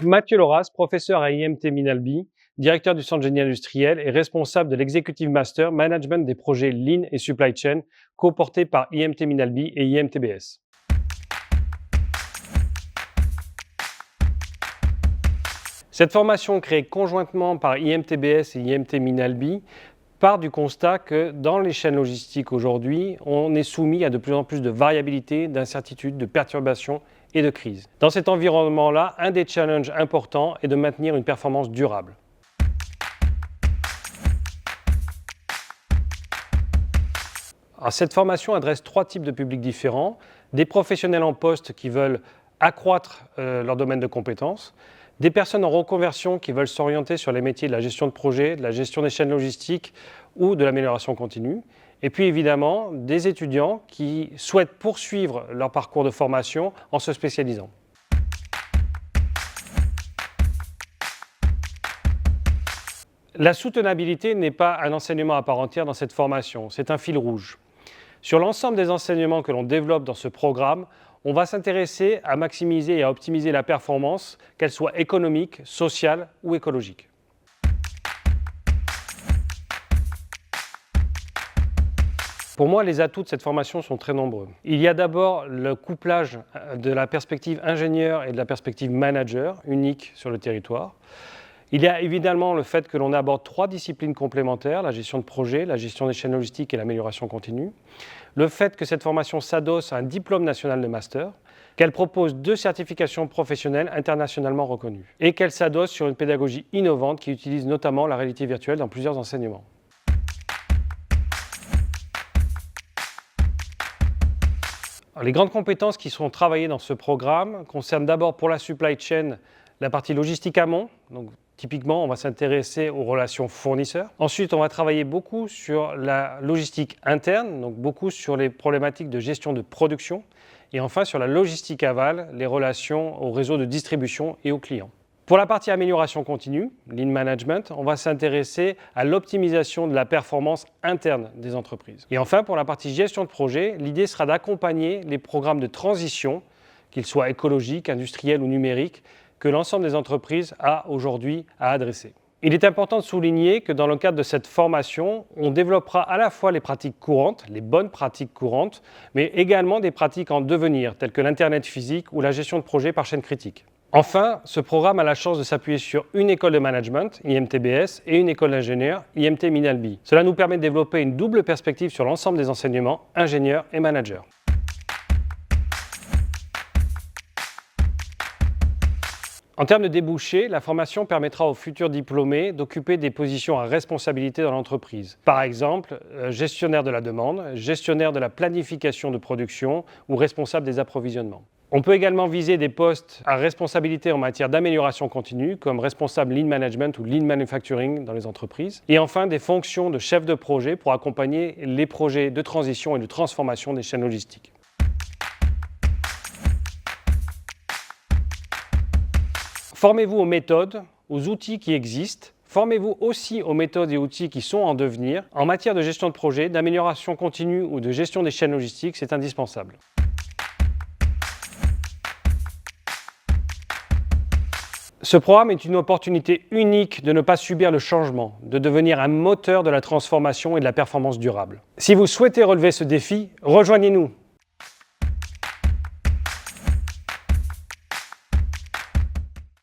Mathieu Loras, professeur à IMT Minalbi, directeur du Centre Génie Industriel et responsable de l'Executive Master Management des projets Lean et Supply Chain, coportés par IMT Minalbi et IMTBS. Cette formation, créée conjointement par IMTBS et IMT Minalbi, part du constat que dans les chaînes logistiques aujourd'hui, on est soumis à de plus en plus de variabilité, d'incertitudes, de perturbations et de crises. Dans cet environnement-là, un des challenges importants est de maintenir une performance durable. Alors, cette formation adresse trois types de publics différents. Des professionnels en poste qui veulent accroître leur domaine de compétences, des personnes en reconversion qui veulent s'orienter sur les métiers de la gestion de projet, de la gestion des chaînes logistiques ou de l'amélioration continue. Et puis évidemment, des étudiants qui souhaitent poursuivre leur parcours de formation en se spécialisant. La soutenabilité n'est pas un enseignement à part entière dans cette formation, c'est un fil rouge. Sur l'ensemble des enseignements que l'on développe dans ce programme, on va s'intéresser à maximiser et à optimiser la performance, qu'elle soit économique, sociale ou écologique. Pour moi, les atouts de cette formation sont très nombreux. Il y a d'abord le couplage de la perspective ingénieur et de la perspective manager, unique sur le territoire. Il y a évidemment le fait que l'on aborde trois disciplines complémentaires, la gestion de projet, la gestion des chaînes logistiques et l'amélioration continue. Le fait que cette formation s'adosse à un diplôme national de master, qu'elle propose 2 certifications professionnelles internationalement reconnues et qu'elle s'adosse sur une pédagogie innovante qui utilise notamment la réalité virtuelle dans plusieurs enseignements. Alors, les grandes compétences qui seront travaillées dans ce programme concernent d'abord pour la supply chain la partie logistique amont. Donc, typiquement, on va s'intéresser aux relations fournisseurs. Ensuite, on va travailler beaucoup sur la logistique interne, donc beaucoup sur les problématiques de gestion de production. Et enfin, sur la logistique aval, les relations au réseau de distribution et aux clients. Pour la partie amélioration continue, Lean Management, on va s'intéresser à l'optimisation de la performance interne des entreprises. Et enfin, pour la partie gestion de projet, l'idée sera d'accompagner les programmes de transition, qu'ils soient écologiques, industriels ou numériques, que l'ensemble des entreprises a aujourd'hui à adresser. Il est important de souligner que dans le cadre de cette formation, on développera à la fois les pratiques courantes, les bonnes pratiques courantes, mais également des pratiques en devenir, telles que l'Internet physique ou la gestion de projet par chaîne critique. Enfin, ce programme a la chance de s'appuyer sur une école de management, IMTBS, et une école d'ingénieurs, IMT Minalbi. Cela nous permet de développer une double perspective sur l'ensemble des enseignements, ingénieurs et managers. En termes de débouchés, la formation permettra aux futurs diplômés d'occuper des positions à responsabilité dans l'entreprise. Par exemple, gestionnaire de la demande, gestionnaire de la planification de production ou responsable des approvisionnements. On peut également viser des postes à responsabilité en matière d'amélioration continue, comme responsable Lean Management ou Lean Manufacturing dans les entreprises. Et enfin, des fonctions de chef de projet pour accompagner les projets de transition et de transformation des chaînes logistiques. Formez-vous aux méthodes, aux outils qui existent. Formez-vous aussi aux méthodes et outils qui sont en devenir. En matière de gestion de projet, d'amélioration continue ou de gestion des chaînes logistiques, c'est indispensable. Ce programme est une opportunité unique de ne pas subir le changement, de devenir un moteur de la transformation et de la performance durable. Si vous souhaitez relever ce défi, rejoignez-nous.